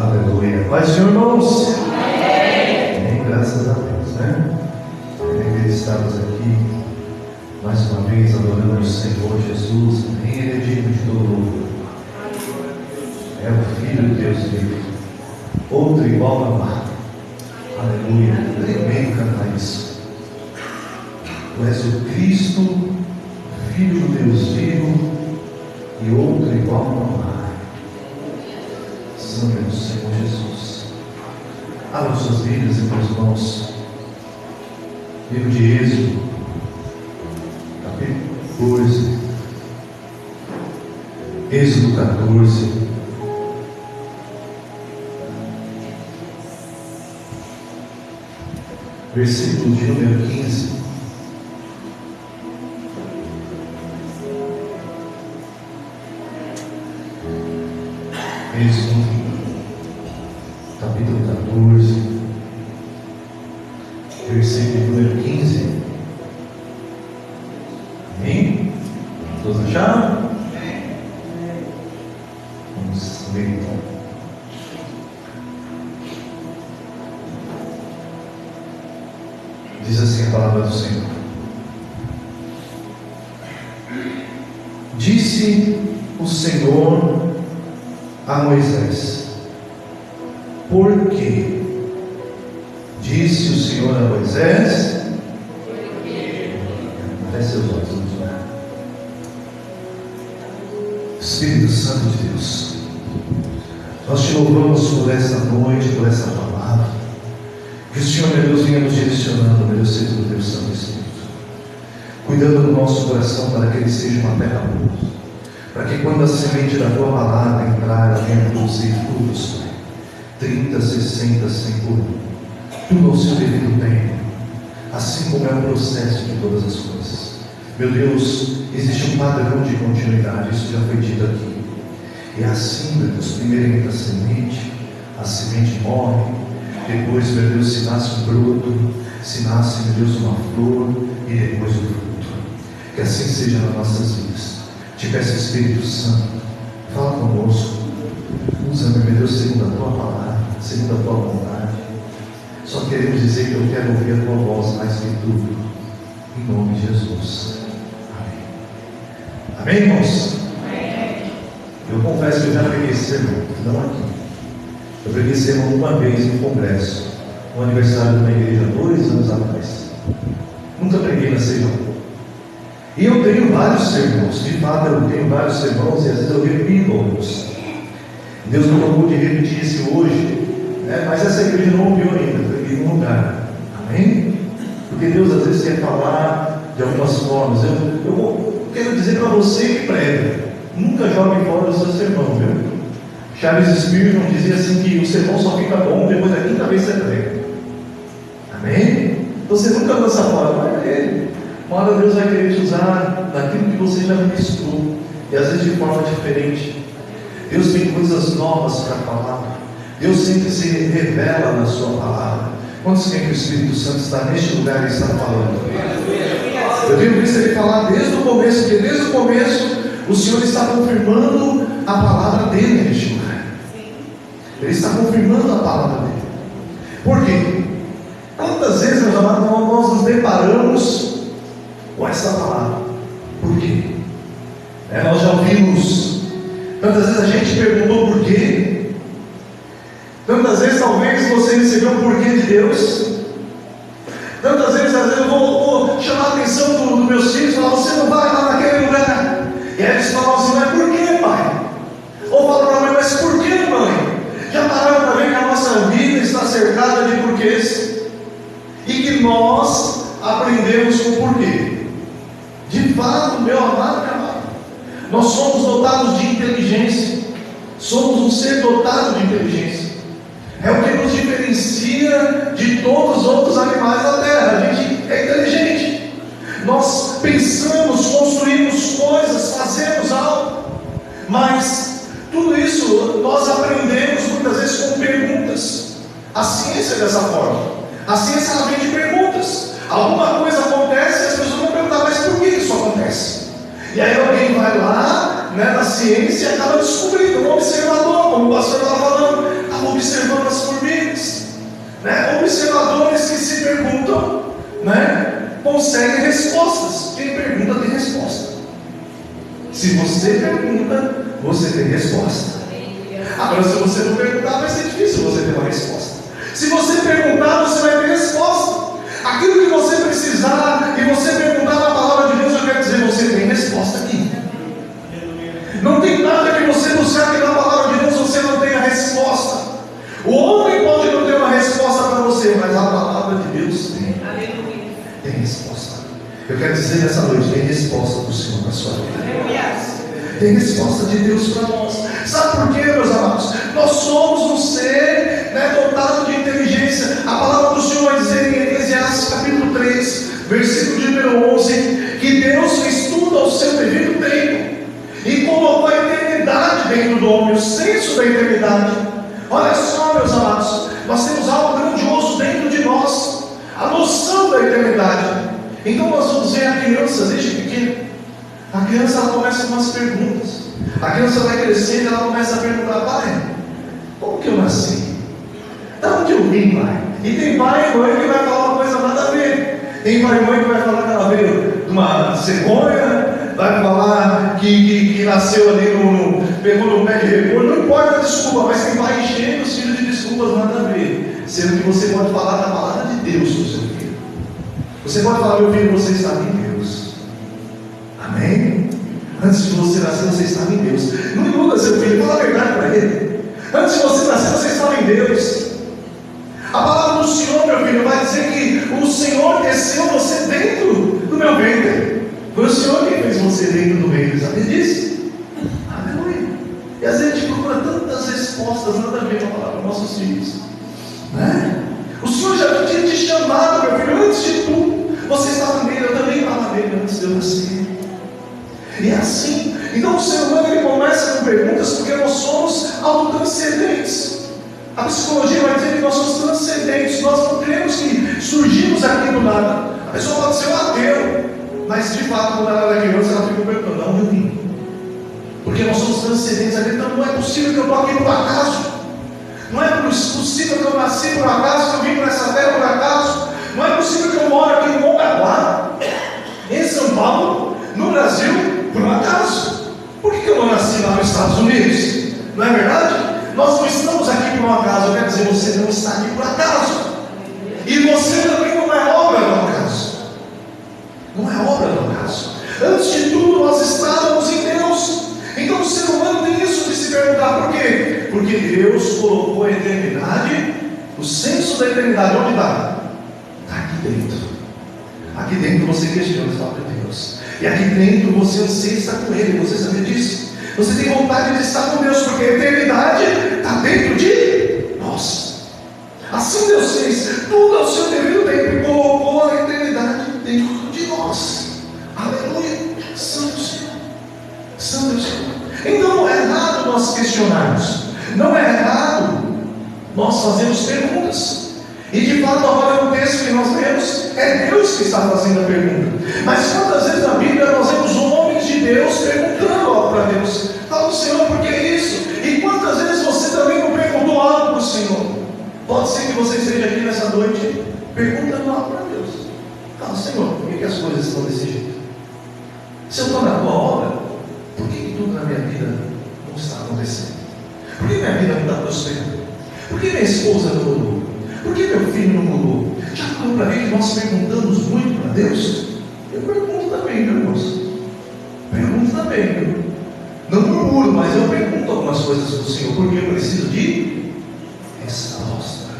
Aleluia. Paz do Senhor, irmãos. Amém. Graças a Deus, né? Estamos aqui mais uma vez adorando o Senhor Jesus. Amém. Ele é digno de todo louvor. É o Filho de Deus vivo. Outro igual não há. Aleluia. Tremendo cantar isso. Tu és o Cristo, Filho do Deus vivo, e outro igual não há. Sangue do Senhor Jesus. Abram suas Bíblias, meus irmãos. Livro de Êxodo, capítulo 14. Êxodo 14. Versículo de número 15. Êxodo, capítulo 14, versículo número 15. Amém? Todos acharam? Vamos ler então. Diz assim a palavra do Senhor: Disse o Senhor a Moisés: Por quê? Disse o Senhor a Moisés: Feche seus olhos, vamos orar. Espírito Santo de Deus, nós te louvamos por essa noite, por essa palavra. Que o Senhor, meu Deus, venha nos direcionando, meu Deus, segundo o teu Santo Espírito, cuidando do nosso coração para que ele seja uma terra boa, para que quando a semente da tua palavra entrar, ela venha produzir frutos, 30, 60, 100 por um, tudo ao seu devido tempo, assim como é o processo de todas as coisas. Meu Deus, existe um padrão de continuidade, isso já foi dito aqui. E assim, meu Deus, primeiro entra a semente morre, depois, meu Deus, se nasce um broto, se nasce, meu Deus, uma flor, e depois o fruto. Que assim seja nas nossas vidas. Te peço, Espírito Santo, fala conosco, usa-me, meu Deus, segundo a tua palavra, segundo a tua vontade. Só queremos dizer que eu quero ouvir a tua voz mais que tudo, em nome de Jesus. Amém. Amém, irmãos? Amém. Eu confesso que eu já preguei esse sermão, não aqui. Eu preguei esse sermão uma vez no congresso, no aniversário de uma igreja 2 anos atrás. Nunca preguei na ceia. E eu tenho vários sermões, de fato eu tenho vários sermões, e às vezes eu repito alguns. Deus me colocou de repetir esse hoje, né? Mas essa igreja não ouviu ainda, foi em um lugar. Amém? Porque Deus às vezes quer falar de algumas formas. Eu quero dizer para você que prega, nunca jogue fora o seu sermão, viu? Charles Spurgeon dizia assim que o sermão só fica bom depois da quinta vez que você prega. Amém? Você nunca lança fora, vai para ele. Uma hora Deus vai querer te usar naquilo que você já ministrou, e às vezes de forma diferente. Deus tem coisas novas para falar. Deus sempre se revela na sua palavra. Quantos tem que o Espírito Santo está neste lugar e está falando? Eu tenho visto ele falar desde o começo, porque desde o começo o Senhor está confirmando a palavra dele neste lugar. Ele está confirmando a palavra dele. Por quê? Quantas vezes, meus amados, nós nos deparamos com essa palavra? Por quê? Nós já ouvimos. Tantas vezes a gente perguntou por quê. Tantas vezes talvez você recebeu um porquê de Deus. Tantas vezes, às vezes eu vou chamar a atenção dos meus filhos e falar: você não vai lá naquele lugar. E aí eles falam assim: mas por que, pai? Ou falam para a mãe: mas por que, mãe? Já pararam para ver que a nossa vida está cercada de porquês? E que nós aprendemos com o porquê. De fato, meu amado e amado, nós somos dotados de inteligência. Somos um ser dotado de inteligência. É o que nos diferencia de todos os outros animais da terra. A gente é inteligente. Nós pensamos, construímos coisas, fazemos algo. Mas tudo isso nós aprendemos muitas vezes com perguntas. A ciência é dessa forma. A ciência ela vem de perguntas. Alguma coisa acontece e as pessoas vão perguntar: mas por que isso acontece? E aí alguém vai lá, na ciência e acaba descobrindo. Um observador, como o pastor estava falando, estava observando as formigas. Observadores que se perguntam, conseguem respostas. Quem pergunta tem resposta. Se você pergunta, você tem resposta. Agora, se você não perguntar, vai ser difícil você ter uma resposta. Se você perguntar, você vai ter resposta. Aquilo que você precisar e você perguntar na palavra de Deus, eu quero dizer, você tem resposta aqui. Não tem nada que você buscar aqui na palavra de Deus, você não tem a resposta. O homem pode não ter uma resposta para você, mas a palavra de Deus tem. Tem resposta. Eu quero dizer nessa noite, tem resposta do Senhor na sua vida. Tem resposta de Deus para nós. Sabe por quê, meus amados? Nós somos um ser dotado de inteligência. A palavra do Senhor vai dizer em Eclesiastes capítulo 3, versículo de número 11, que Deus fez tudo ao seu devido tempo e colocou a eternidade dentro do homem, o senso da eternidade. Olha só, meus amados, nós temos algo grandioso dentro de nós, a noção da eternidade. Então nós vamos ver a criança desde pequena. A criança ela começa com umas perguntas. A criança vai crescendo e ela começa a perguntar: pai, como que eu nasci? Da onde eu vim, pai? E tem pai e mãe que vai falar uma coisa nada a ver. Tem pai e mãe que vai falar que ela veio de uma cegonha, vai falar que nasceu ali pegou no pé de repolho. Não importa a desculpa, mas tem pai enchendo os filhos de desculpas nada a ver. Sendo que você pode falar da palavra de Deus para o seu filho. Você pode falar: meu filho, você está em Deus. Amém? Antes de você nascer, você estava em Deus. Não iluda seu filho, fala a verdade para ele. Antes de você nascer, você estava em Deus. A palavra do Senhor, meu filho, vai dizer que o Senhor teceu você dentro do meu ventre. Foi o Senhor quem fez você dentro do ventre, sabe disso? Aleluia. E às vezes a gente procura tantas respostas, nada a ver com a palavra dos nossos filhos. O Senhor já tinha te chamado, meu filho, antes de tudo. Você estava nele, eu também estava nele antes de eu nascer. E é assim. Então o ser humano ele começa com perguntas porque nós somos autotranscendentes. A psicologia vai dizer que nós somos transcendentes. Nós não cremos que surgimos aqui do nada. A pessoa pode ser um ateu, mas de fato quando ela era criança ela fica perguntando: de onde eu vim? Porque nós somos transcendentes. Então não é possível que eu estou aqui por acaso. Não é possível que eu nasci por acaso, que eu vim para essa terra por acaso. Não é possível que eu moro aqui em Mongaguá, em São Paulo, no Brasil, por um acaso. Por que eu não nasci lá nos Estados Unidos? Não é verdade? Nós não estamos aqui por um acaso. Eu quero dizer, você não está aqui por acaso. E você também não é obra do acaso. Não é obra do acaso. Antes de tudo, nós estávamos em Deus. Então o ser humano tem isso de se perguntar: por quê? Porque Deus colocou a eternidade, o senso da eternidade, onde está? Está aqui dentro. Aqui dentro você questiona a palavra de Deus. E aqui dentro você anseia estar com Ele. Você sabia disso? Você tem vontade de estar com Deus, porque a eternidade está dentro de nós. Assim Deus fez tudo ao seu devido tempo e colocou a eternidade dentro de nós. Aleluia. Santo Senhor. Santo Senhor. Então não é errado nós questionarmos. Não é errado nós fazermos perguntas. E de fato, agora no texto que nós lemos, é Deus que está fazendo a pergunta. Mas quantas vezes na Bíblia nós vemos homens de Deus perguntando algo para Deus? Fala: Senhor, por que isso? E quantas vezes você também não perguntou algo para o Senhor? Pode ser que você esteja aqui nessa noite perguntando algo para Deus. Fala: Senhor, por que as coisas estão desse jeito? Se eu estou na tua obra, por que tudo na minha vida não está acontecendo? Por que minha vida não está prosperando? Por que minha esposa não mudou? Por que meu filho não mudou? Já falou para mim que nós perguntamos muito para Deus? Eu pergunto também, meu irmãos. Pergunto também, viu? Não murmuro, mas eu pergunto algumas coisas para o Senhor, porque eu preciso de resposta.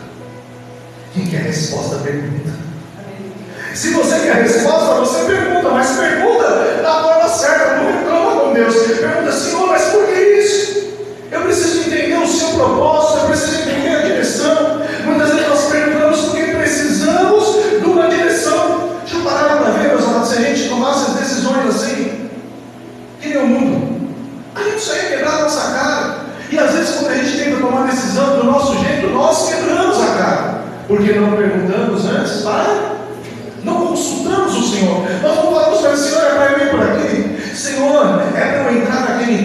Quem quer resposta, pergunta. Se você quer resposta, você pergunta, mas pergunta da forma certa, não reclama com Deus. Pergunta: Senhor, mas por que isso? Eu preciso entender o seu propósito, eu preciso entender a direção. Muitas vezes nós perguntamos porque precisamos de uma direção. Já pararam para ver, meus amados, se a gente tomasse as decisões assim, que nem o mundo, a gente só ia quebrar a nossa cara. E às vezes quando a gente tenta tomar decisão do nosso jeito, nós quebramos a cara, porque não perguntamos antes, não consultamos o Senhor. Nós não falamos para o Senhor: é para eu ir por aqui? Senhor, é para eu entrar naquele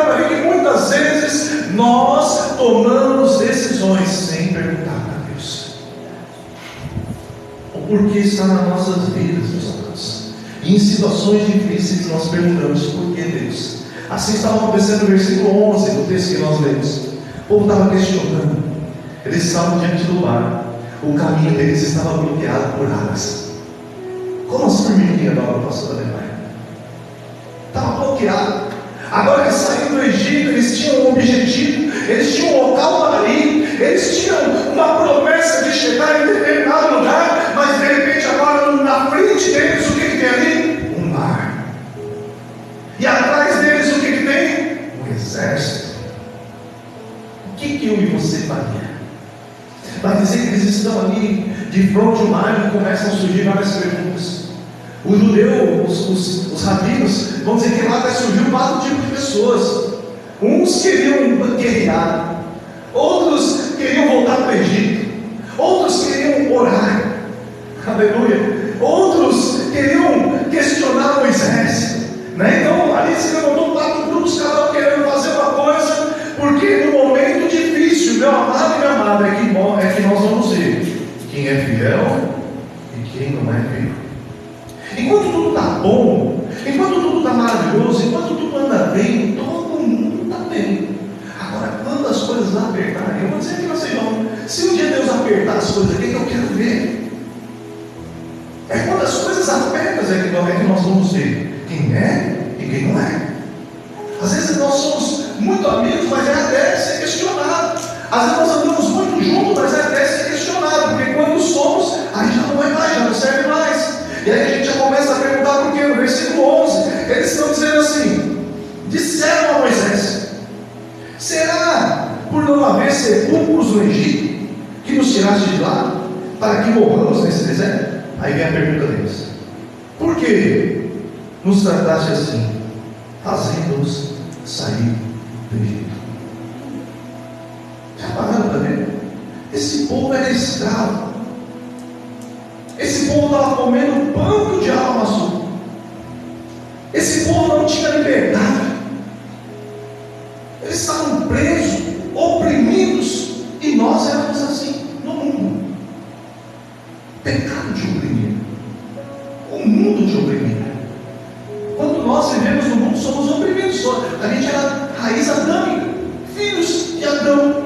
para ver que muitas vezes nós tomamos decisões sem perguntar para Deus. O porquê está nas nossas vidas, meus amados. E em situações difíceis nós perguntamos: por que Deus? Assim estava acontecendo no versículo 11 do texto que nós lemos. O povo estava questionando. Eles estavam diante do mar. O caminho deles estava bloqueado por águas. Como assim, irmã da obra pastora Alemanha? Estava bloqueado. Agora que saíram do Egito, eles tinham um objetivo, eles tinham um local para ir, eles tinham uma promessa de chegar em determinado lugar, mas de repente agora na frente deles o que tem ali? Um mar. E atrás deles o que tem? Um exército. O que eu e você faria? Vai dizer que eles estão ali de frente ao mar e começam a surgir várias perguntas. Os judeus, os rabinos, vão dizer que lá vai surgir 4 tipos de pessoas. Uns queriam guerrear, outros queriam voltar para o Egito, outros queriam orar, aleluia, outros queriam questionar Moisés, né? Então ali se levantou 4 grupos, cada um querendo fazer uma coisa, porque no momento difícil, meu amado e minha amada, é que nós vamos ver quem é fiel e quem não é fiel. Enquanto tudo está bom, enquanto tudo está maravilhoso, enquanto tudo anda bem, todo mundo está bem. Agora, quando as coisas apertarem, eu vou dizer aqui vocês vão, se um dia Deus apertar as coisas, o que eu quero ver? É quando as coisas apertam que nós vamos ver quem é e quem não é. Às vezes nós somos muito amigos, mas é até ser questionado. Às vezes nós andamos muito juntos, mas é até ser questionado, porque quando somos, aí já não é mais, já não serve mais. E aí a gente já começa a perguntar por quê? No versículo 11, eles estão dizendo assim: disseram a Moisés: será por não haver sepulcros no Egito que nos tiraste de lá, para que morramos nesse deserto? Aí vem a pergunta deles: por que nos trataste assim, fazendo-nos sair do Egito? Já pararam para ver? Esse povo era escravo. Esse povo estava comendo pão que o diabo amassou. Esse povo não tinha liberdade. Eles estavam presos, oprimidos. E nós éramos assim no mundo. Pecado de oprimir. O mundo de oprimir. Quando nós vivemos no mundo, somos oprimidos. A gente era raiz adâmica, filhos de Adão.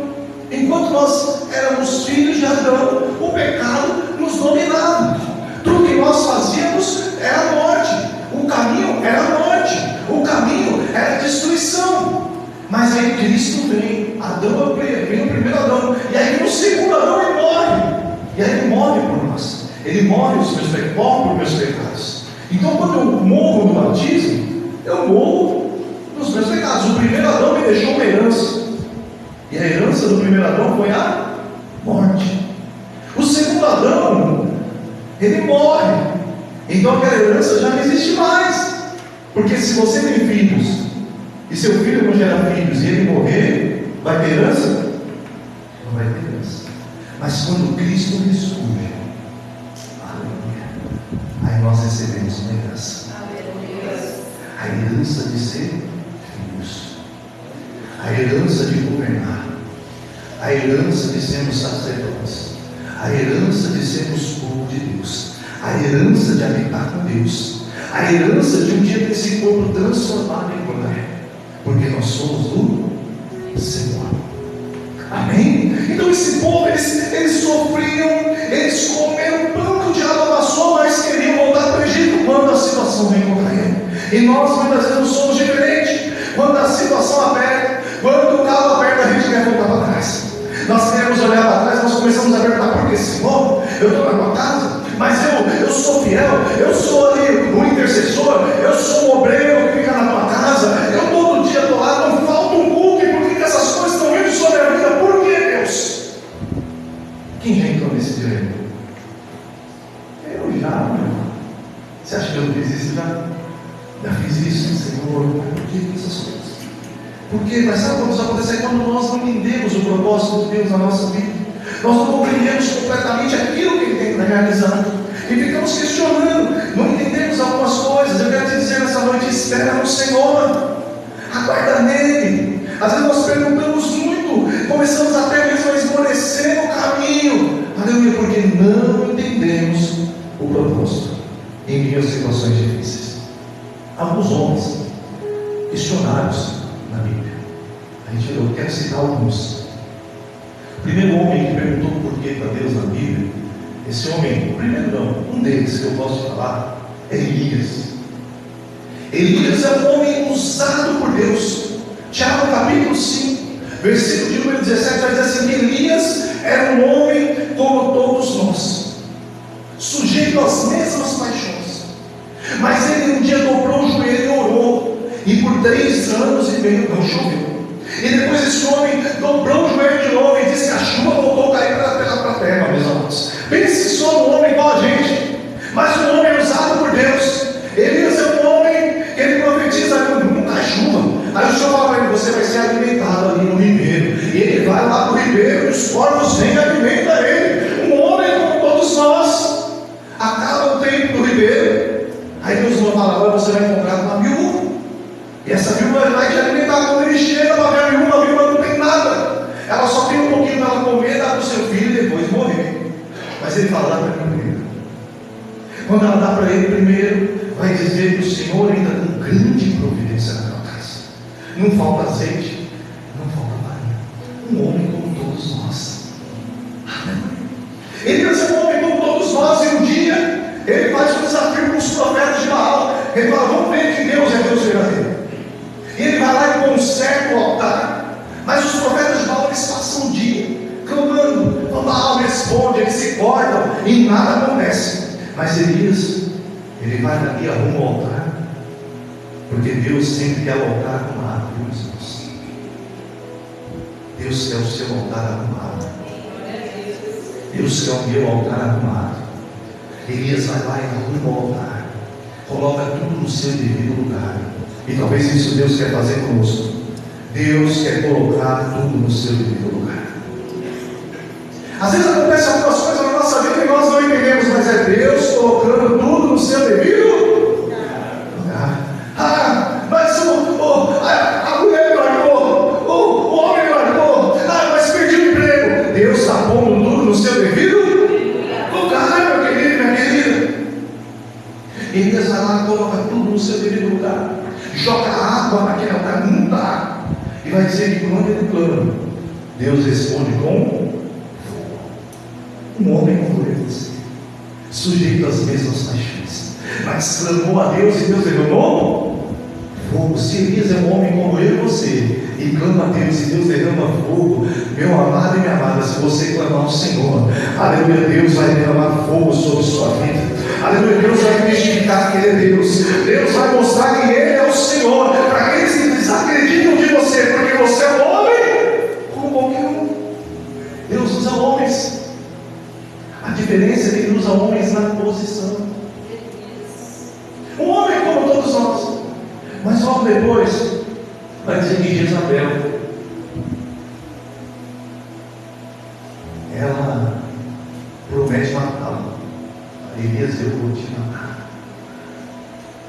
Enquanto nós éramos filhos de Adão, o pecado nos dominava. Tudo que nós fazíamos era a morte. O caminho era a morte. O caminho era a destruição. Mas aí Cristo vem. Adão vem o primeiro Adão. E aí no segundo Adão ele morre. E aí ele morre por nós. Ele morre por meus pecados. Então quando eu morro no batismo, eu morro nos meus pecados. O primeiro Adão me deixou uma herança. E a herança do primeiro Adão foi a morte. O segundo Adão, ele morre. Então aquela herança já não existe mais. Porque se você tem filhos, e seu filho não gera filhos, e ele morrer, vai ter herança? Não vai ter herança. Mas quando Cristo ressurge, aleluia, aí nós recebemos uma herança. A herança de ser filhos, a herança de governar, a herança de sermos sacerdotes, a herança de sermos povo de Deus, a herança de habitar com Deus, a herança de um dia ter esse corpo transformado em glória, porque nós somos do Senhor. Amém? Então esse povo, eles sofriam, eles comeram pão que o diabo amassou, mas queriam voltar para o Egito quando a situação vem contra ele. E nós muitas vezes não somos diferentes. Quando a situação aperta, quando o carro aperta, a gente quer voltar para trás. Nós queremos olhar para trás, nós começamos a perguntar: por que, Senhor? Eu estou na tua casa, mas eu sou fiel, eu sou ali um intercessor, eu sou um obreiro que fica na tua casa, eu todo dia estou lá, não falta um culto, e por que essas coisas estão vindo sobre a vida? Por que, Deus? Quem já entrou nesse dilema? Eu já, meu irmão. Você acha que eu fiz isso já? Já fiz isso, Senhor? Por que essas coisas? Porque, mas sabe quando isso acontece? É quando nós não entendemos o propósito de Deus na nossa vida. Nós não compreendemos completamente aquilo que Ele tem para realizar. E ficamos questionando, não entendemos algumas coisas. Eu quero te dizer nessa noite: espera no Senhor, aguarda nele. Às vezes nós perguntamos muito, começamos até mesmo a esmorecer no caminho, aleluia, porque não entendemos o propósito em meio a situações difíceis. Alguns homens questionados na Bíblia, eu quero citar alguns. O primeiro homem que perguntou por que para Deus na Bíblia, esse homem, o primeiro não, um deles que eu posso falar, é Elias. Elias é um homem usado por Deus. Tiago capítulo 5, versículo de número 17, vai dizer assim: que Elias era um homem como todos nós, sujeito às mesmas paixões, mas ele um dia dobrou o joelho e orou, e por 3 anos e meio não choveu. E depois esse homem dobrou o joelho de novo e disse que a chuva voltou a cair pela terra, meus amados. Pense só um homem igual a gente, mas um homem usado por Deus. Elias é um homem que ele profetiza nunca chuva. Aí o Senhor fala para ele: você vai ser alimentado ali no ribeiro. E ele vai lá para o ribeiro e os corvos vêm e alimentam ele. Um homem como todos nós. Acaba o tempo do ribeiro. Aí Deus não fala: agora você vai encontrar uma viúva. E essa viúva vai te alimentar. Quando ele chega para ver a viúva não tem nada. Ela só tem um pouquinho para ela comer, dá para o seu filho e depois morrer. Mas ele fala: dá para mim primeiro. Quando ela dá para ele primeiro, vai dizer que o Senhor ainda tem grande providência naquela casa. Não falta azeite, não falta farinha. Um homem como todos nós. Amém. Elias é um homem como todos nós. E um dia ele faz um desafio com os profetas de Baal. Ele fala: vamos ver que Deus é Deus verdadeiro. E ele vai lá e conserta o altar. Mas os profetas de Baal, eles passam um dia clamando. Então Baal responde, eles se cortam e nada acontece. Mas Elias, ele vai daqui, arruma o altar, porque Deus sempre quer o altar arrumado, meus irmãos. Deus quer o seu altar arrumado. Deus quer o meu altar arrumado. Elias vai lá e arruma o altar, coloca tudo no seu devido lugar. E talvez isso Deus quer fazer conosco. Deus quer colocar tudo no seu devido lugar. Às vezes acontece algumas coisas na nossa vida e nós não entendemos, mas é Deus colocando tudo no seu devido lugar. Mas a mulher me largou, o homem me largou, mas perdi o emprego. Deus está pondo tudo no seu devido lugar, meu querido, minha querida. Elias vai lá e coloca tudo no seu devido lugar, joga água naquele altar, não dá. E vai dizer que quando ele clama, Deus responde com um homem como eles, sujeito às mesmas paixões, mas clamou a Deus e Deus derramou fogo. Se Elias é um homem como eu e você, e clama a Deus e Deus derrama fogo, meu amado e minha amada, se você clamar ao Senhor, aleluia, Deus vai derramar fogo sobre sua vida. Aleluia, Deus vai testificar que Ele é Deus. Deus vai mostrar que Ele é o Senhor, para aqueles que desacreditam de você, porque você é um homem como qualquer um. Deus usa homens. A diferença é que Ele usa homens na posição. Um homem como todos nós. Mas logo depois vai dizer que Jezabel, ela promete matá-lo. Elias, eu vou te matar.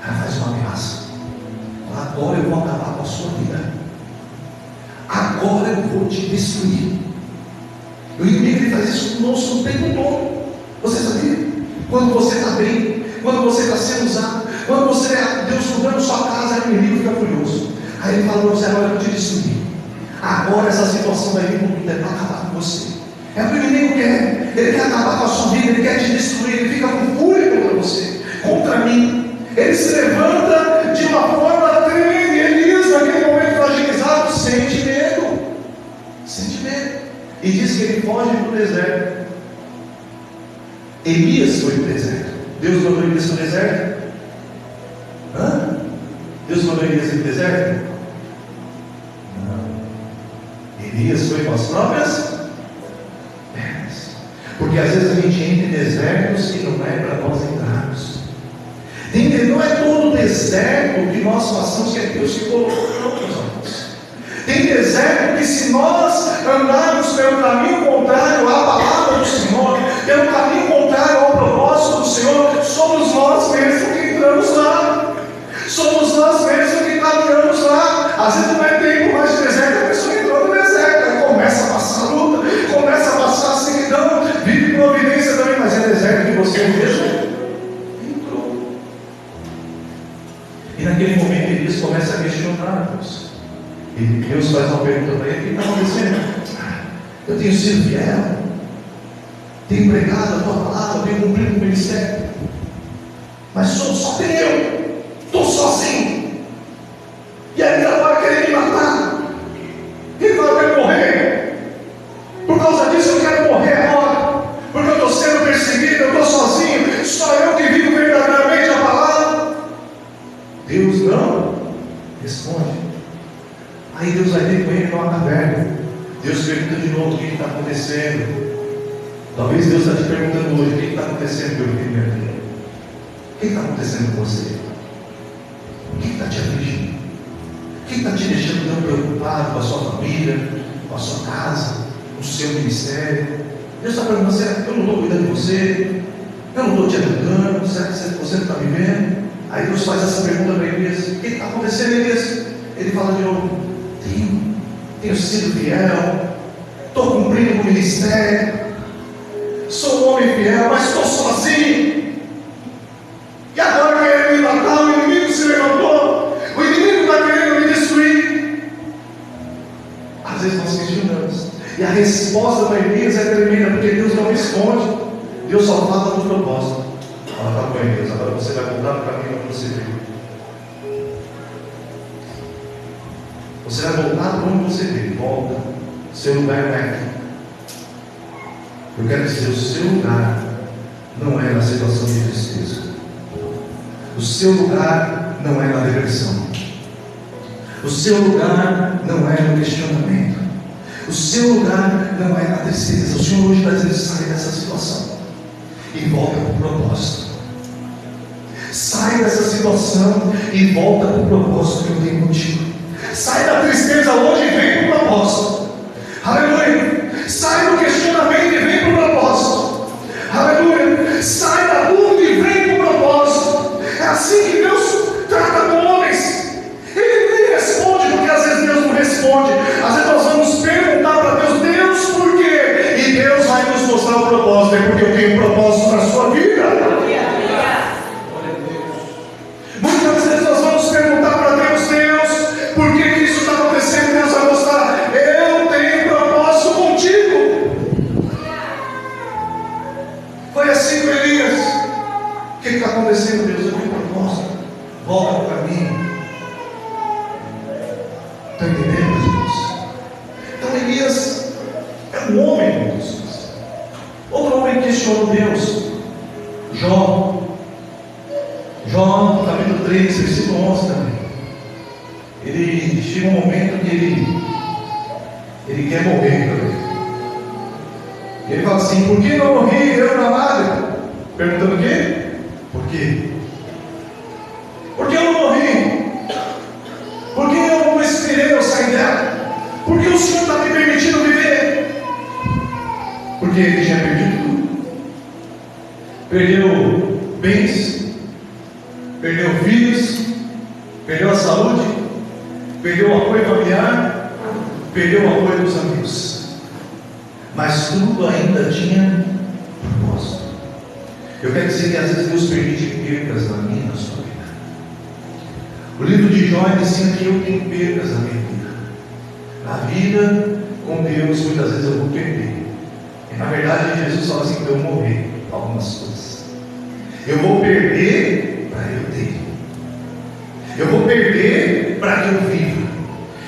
Ela faz uma ameaça. Agora eu vou acabar com a sua vida. Agora eu vou te destruir. O inimigo ele faz isso conosco o tempo todo. Você sabia? Quando você está bem, quando você está sendo usado, quando você é Deus mudando sua casa, o inimigo fica furioso. Aí ele fala para você: agora eu vou te destruir. Agora essa situação vai vir para acabar com você. É o que o inimigo quer. Ele quer acabar com a sua vida, ele quer te destruir, ele fica com fúria contra você, contra mim. Ele se levanta de uma forma tremenda. E Elias, naquele momento fragilizado, sente medo. Sente medo. E diz que ele foge para o deserto. Elias foi para o deserto. Deus mandou Elias para o deserto? Deus mandou Elias para o deserto? Não. Elias foi com as próprias pernas. Porque às vezes a gente entra em desertos que não é para nós entrarmos. Não é todo deserto que nós passamos que é Deus que colocou, não, meus amigos. Tem deserto que, se nós andarmos pelo caminho contrário à palavra do Senhor, pelo caminho contrário ao propósito do Senhor, somos nós mesmos que entramos lá. Somos nós mesmos que caminhamos lá. Às vezes não é tempo mais de deserto, E Deus faz uma pergunta para ele: o que está acontecendo? Eu tenho sido fiel, tenho pregado a tua palavra, tenho cumprido o ministério, mas só tem eu, estou sozinho. E aí agora querem me matar. Então eu quero morrer. Por causa disso eu quero morrer agora, porque eu estou sendo perseguido, eu estou sozinho, só eu que vivo verdadeiramente a palavra. Deus não responde. Aí Deus vai ter com ele numa caverna. Deus pergunta de novo: o que está acontecendo? Talvez Deus está te perguntando hoje: o que está acontecendo, meu filho, minha filha? O que está acontecendo com você? O que está te afligindo? O que está te deixando tão preocupado com a sua família, com a sua casa, com o seu ministério? Deus está perguntando: será que eu não estou cuidando de você? Eu não estou te ajudando? Será que você não está me vendo? Aí Deus faz essa pergunta para Elias: o que está acontecendo, Elias? Ele fala de novo: tenho sido fiel, estou cumprindo o ministério, sou um homem fiel, mas estou sozinho. E agora querendo me matar, o inimigo se levantou, o inimigo está querendo me destruir. Às vezes nós questionamos, e a resposta para Elias é tremenda, porque Deus não responde, Deus só fala do propósito. Fala: está bom, Elias, agora você vai voltar para o caminho que você veio. Você vai voltar para onde você veio. Volta. Seu lugar não é aqui. Eu quero dizer: o seu lugar não é na situação de tristeza. O seu lugar não é na depressão. O seu lugar não é no questionamento. O seu lugar não é na tristeza. O Senhor hoje está dizendo: sai dessa situação e volta para o propósito. Sai dessa situação e volta para o propósito que eu tenho contigo. Sai da tristeza hoje e vem para o propósito. Aleluia. Sai do questionamento e vem para o propósito. Aleluia. Sai da dúvida e vem para o propósito. É assim que Deus trata com homens. Ele nem responde, porque às vezes Deus não responde. Às vezes nós vamos perguntar para Deus: Deus, por quê? E Deus vai nos mostrar o propósito. É porque eu tenho um propósito para a sua vida. Muitas vezes nós vamos perguntar para Deus: Deus, por que isso está acontecendo? Deus vai mostrar: eu tenho propósito contigo. Foi assim com Elias. O que está acontecendo, Deus? Eu tenho propósito. Volta para o caminho. Está entendendo, Jesus? Então Elias é um homem com Deus. Outro homem questionou Deus: Jó, capítulo 3, versículo 11 também. Ele chega um momento que ele quer morrer também. Ele fala assim: por que não morri eu na madre? Perguntando o quê? Por quê? Por que eu não morri? Por que eu não esperei eu sair dela? Por que o Senhor está me permitindo viver? Porque ele tinha perdido tudo. Perdeu bens, perdeu filhos, perdeu a saúde, perdeu o apoio familiar, perdeu o apoio dos amigos, mas tudo ainda tinha propósito. Eu quero dizer que às vezes Deus permite percas na minha e na sua vida. O livro de Jó ensina que eu tenho percas na minha vida. Na vida com Deus, muitas vezes eu vou perder. E na verdade Jesus fala assim: que eu morrer algumas coisas. Eu vou perder para eu ter. Eu vou perder para que eu viva.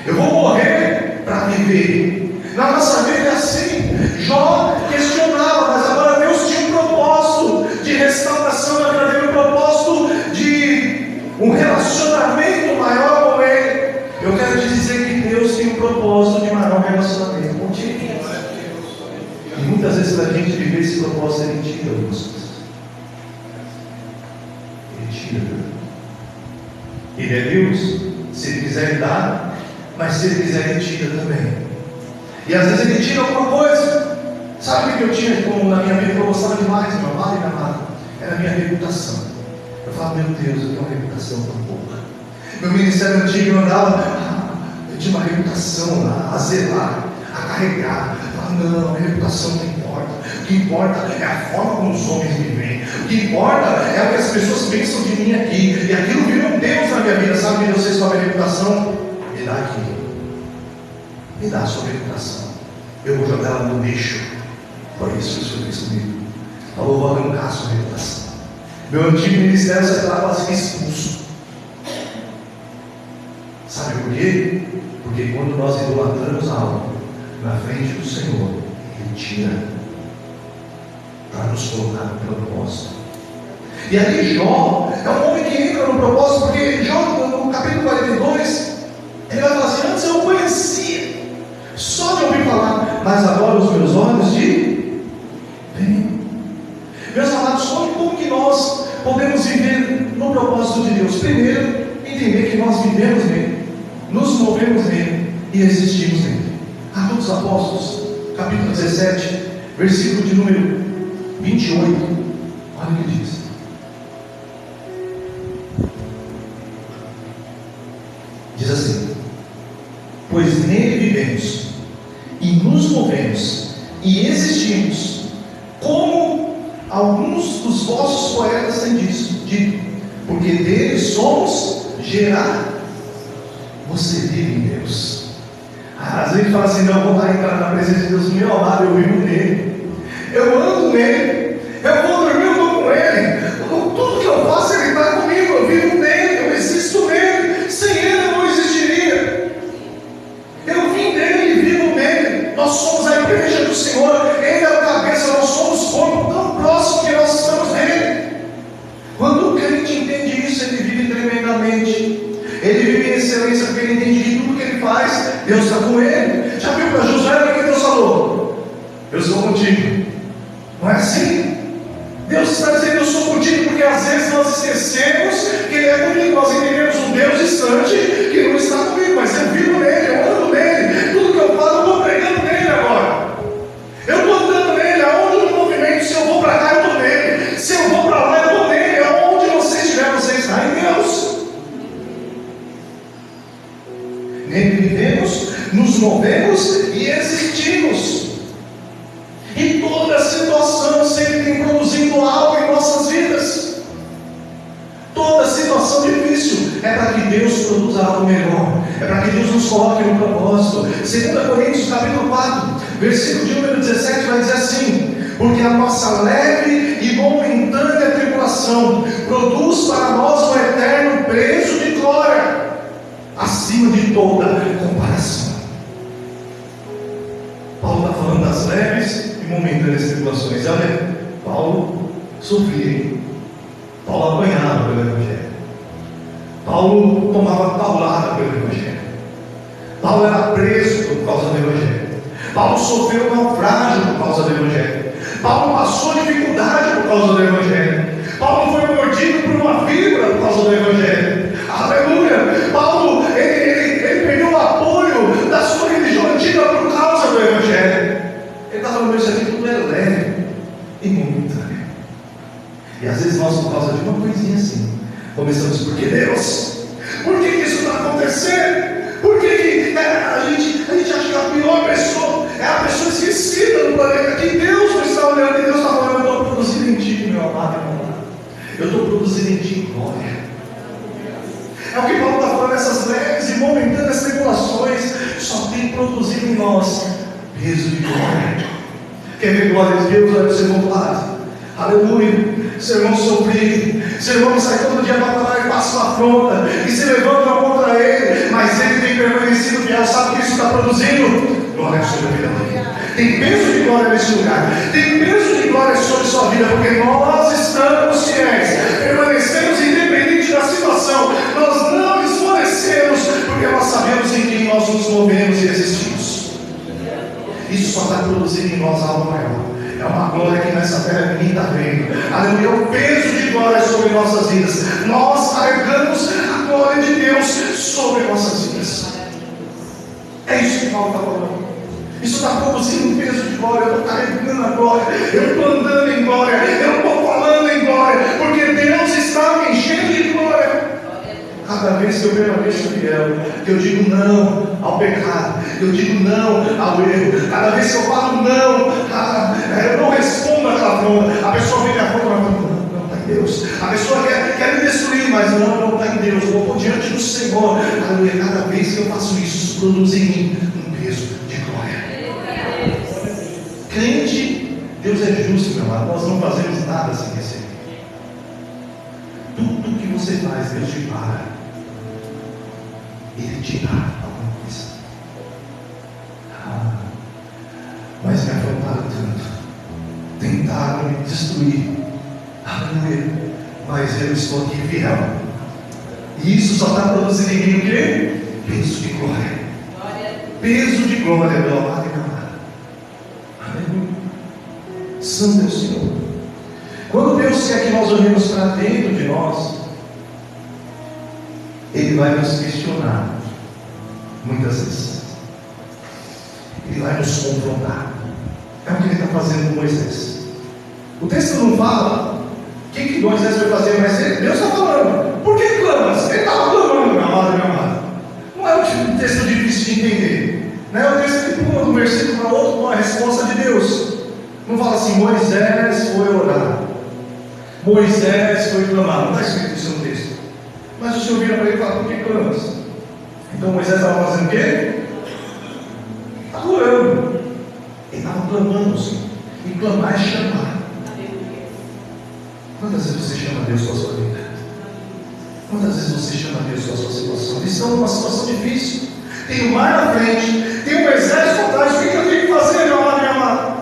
Eu vou morrer para viver. Na nossa vida é assim. Jó questionava, mas agora Deus tinha um propósito de restauração na vida dele, um propósito de um relacionamento maior com ele. Eu quero te dizer que Deus tem um propósito de maior relacionamento contigo. E muitas vezes para a gente viver esse propósito, Ele tira algumas coisas. Ele tira. Ele é Deus. Se Ele quiser, Ele dá. Mas se Ele quiser, Ele tira também. E às vezes Ele tira alguma coisa. Sabe o que eu tinha como na minha vida que eu gostava demais, meu amado e minha amada? Era a minha reputação. Eu falava: meu Deus, eu tenho uma reputação tão pouca. Meu ministério antigo eu andava, eu tinha uma reputação a zelar, a carregar. Eu falava: não, a minha reputação não importa. O que importa é a forma como os homens me veem. O que importa é o que as pessoas pensam de mim aqui. E aquilo virou um Deus na minha vida. Sabe o que Deus fez com a minha reputação? Me dá aquilo. Me dá a sua reputação. Eu vou jogar ela no lixo. Foi isso que o Senhor fez comigo. Falou, eu vou arrancar a sua reputação. Meu antigo ministério sai lá quase que expulso. Sabe por quê? Porque quando nós idolatramos algo na frente do Senhor, Ele tira para nos colocar no propósito. E aí Jó é um homem que entra no propósito, porque Jó, no capítulo 42, ele vai falar assim: antes eu conhecia, só de ouvir falar, mas agora os meus olhos de bem. Meus amados, como que nós podemos viver no propósito de Deus? Primeiro, entender que nós vivemos nele, nos movemos nele e existimos nele. Atos dos Apóstolos, capítulo 17, versículo de número 28, olha o que diz. Diz assim: pois nele vivemos e nos movemos e existimos, como alguns dos vossos poetas têm dito, porque dele somos gerados. Você vive em Deus. Às vezes fala assim: não, eu vou lá entrar na presença de Deus. Meu amado, eu vivo nele, eu ando nele, eu vou dormir, eu estou com ele, tudo que eu faço ele está comigo, eu vivo nele, eu existo nele, sem ele eu não existiria. Eu vim dele e vivo nele. Nós somos a igreja do Senhor, ele é a cabeça, nós somos corpo, tão próximo que nós estamos nele. Quando o crente entende isso, ele vive tremendamente. Ele vive em excelência, porque ele entende que tudo que ele faz, Deus está com ele. Já viu para Josué o que Deus falou? Eu sou contigo. Não é assim? Deus está dizendo: eu sou contigo, porque às vezes nós esquecemos que Ele é comigo. Nós entendemos um Deus distante que não está comigo, mas eu vivo nele, eu ando nele. Tudo que eu falo, eu estou pregando nele agora. Eu estou andando nele. Aonde eu me movimento, se eu vou para cá, eu estou nele. Se eu vou para lá, eu estou nele. Aonde você estiver, você está em Deus. Nele vivemos, nos movemos e existimos. E toda situação sempre tem produzindo algo em nossas vidas. Toda situação difícil é para que Deus produza algo melhor, é para que Deus nos coloque no propósito. 2 Coríntios capítulo 4, versículo de número 17 vai dizer assim: porque a nossa leve e momentânea tribulação produz para nós um eterno peso de glória, acima de toda comparação. Paulo está falando das leves e momentâneas tribulações. Olha, Paulo sofria, Paulo apanhava pelo Evangelho, Paulo tomava paulada pelo Evangelho, Paulo era preso por causa do Evangelho, Paulo sofreu naufrágio por causa do Evangelho, Paulo passou dificuldade por causa do Evangelho, Paulo foi mordido por uma víbora por causa do Evangelho. Aleluia! Paulo, ele perdeu o apoio da sua religião antiga por causa do Evangelho. Ele está falando: isso aqui tudo é leve e momentâneo. E às vezes nós, por causa de uma coisinha assim, começamos: por que Deus? Por que isso está acontecendo? Por que a gente acha que a pior pessoa é a pessoa esquecida no planeta, que Deus não está olhando, e Deus está falando: eu estou produzindo em ti, meu amado, meu amado. Eu estou produzindo em ti glória. É o que Paulo está falando: essas leves e momentâneas tribulações só tem produzido em nós peso de glória. Quer ver glória de Deus? Olha o seu irmão do lado. Aleluia. Seu irmão sofrido, seu irmão que sai todo dia para trabalhar e passa uma afronta e se levanta contra ele, mas ele tem permanecido fiel. Sabe o que isso está produzindo? Glória sobre a vida dele. Tem peso de glória nesse lugar, tem peso de glória sobre sua vida, porque nós estamos fiéis, permanecemos independente da situação, nós não esmorecemos, porque nós sabemos em quem nós nos movemos e existimos. Isso só está produzindo em nós algo maior. É uma glória que nessa terra ninguém está vendo. Aleluia, o peso de glória sobre nossas vidas. Nós carregamos a glória de Deus sobre nossas vidas. É isso que Paulo está falando. Isso está produzindo um peso de glória. Eu estou carregando a glória, eu estou andando em glória, eu estou falando em glória, porque Deus está me enchendo de glória. Cada vez que eu permaneço fiel, que eu digo não ao pecado, que eu digo não ao erro, cada vez que eu falo não, eu não respondo àquela afronta. A pessoa vem me afronta, não, está em Deus. A pessoa quer me destruir, mas não está em Deus, eu vou diante do Senhor. Aleluia. Cada vez que eu faço isso, isso produz em mim um peso de glória. Crente, Deus é justo, meu amado. Nós não fazemos nada sem receber. Tudo que você faz, Deus te para. Ele te dá alguma coisa. Mas me afrontaram tanto, tentaram me destruir. Aleluia. Mas eu estou aqui fiel. E isso só está produzindo em mim o quê? Peso de glória. Peso de glória, meu amado e minha amada. Aleluia. Santo é o Senhor. Quando Deus quer que nós olhemos para dentro de nós, Ele vai nos questionar muitas vezes. Ele vai nos confrontar. É o que Ele está fazendo com Moisés. O texto não fala o que Moisés vai fazer, mas Deus está falando. Por que clamas? Ele estava clamando, meu amado e minha amada. Não é um texto difícil de entender. Não é um texto que pula de um versículo para outro com a resposta de Deus. Não fala assim, Moisés foi orar, Moisés foi clamar. Não está escrito isso no texto. Mas o Senhor vira para ele e fala, por que clamas? Então Moisés estava fazendo o quê? Estava orando. Ele estava clamando ao Senhor. E clamar é chamar. Quantas vezes você chama Deus com a sua vida? Quantas vezes você chama Deus com a sua situação? Eles estão numa situação difícil. Tem o mar na frente, tem um exército atrás. O que eu tenho que fazer, meu amado e minha amada?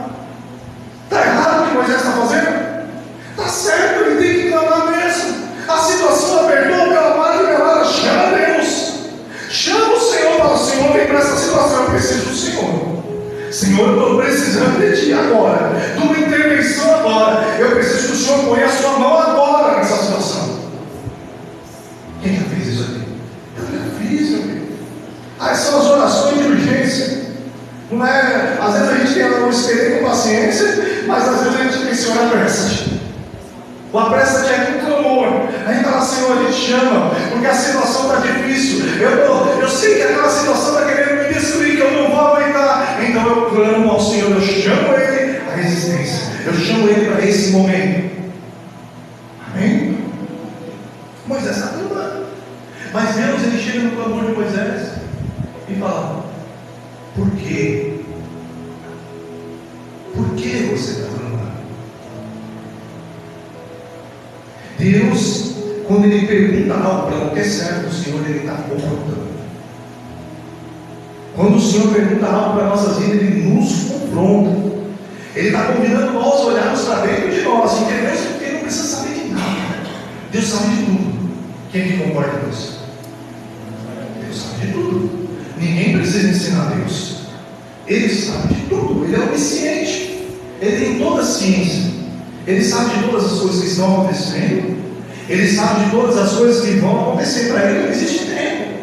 Está errado o que Moisés está fazendo? Está certo, ele tem que clamar mesmo. A situação apertou, meu amado e minha amada. Chama Deus. Chama o Senhor, fala, Senhor, vem para essa situação. Eu preciso do Senhor. Senhor, eu estou precisando de Ti agora, de uma intervenção agora. Eu preciso que o Senhor ponha a sua mão agora nessa situação. Quem já fez isso aqui? Eu já fiz, meu filho. Essas são as orações de urgência. Não é? Às vezes a gente tem um esperar com paciência, mas às vezes a gente tem Senhor, apressa-te. O apressa-te é com clamor. A gente fala, Senhor, a gente chama, porque a situação está difícil. Eu sei que aquela situação está querendo me destruir, que eu não vou aguentar. Então eu clamo ao Senhor, eu chamo Ele à resistência. Eu chamo Ele para esse momento. Amém? Moisés está clamando. Mas Deus, Ele chega no clamor de Moisés e fala, por quê? Por que você está clamando? Deus, quando Ele pergunta algo para qualquer servo do Senhor, Ele está confrontando. Quando o Senhor pergunta algo para a nossa vida, Ele nos confronta. Ele está convidando nós a olharmos para dentro de nós, entendemos que Ele não precisa saber de nada. Deus sabe de tudo. Quem que concorda com isso? Deus sabe de tudo. Ninguém precisa ensinar a Deus. Ele sabe de tudo. Ele é onisciente. Ele tem toda a ciência. Ele sabe de todas as coisas que estão acontecendo. Ele sabe de todas as coisas que vão acontecer. Para Ele não existe tempo.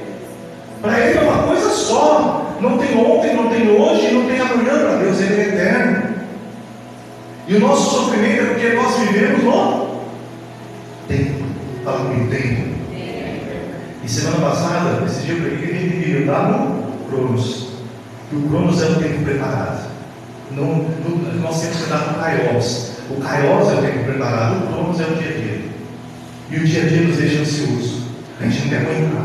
Para Ele é uma coisa só. Não tem ontem, não tem hoje, não tem amanhã para Deus. Ele é eterno. E o nosso sofrimento é porque nós vivemos no tempo. Fala comigo, tempo. E semana passada, esse dia eu preguei que a gente vive no Cronos. E o Cronos é o tempo preparado. Nós temos que dar no Kairos. O Kairos é o tempo preparado, o Cronos é o dia a dia. E o dia a dia nos deixa ansioso. A gente não quer aguentar.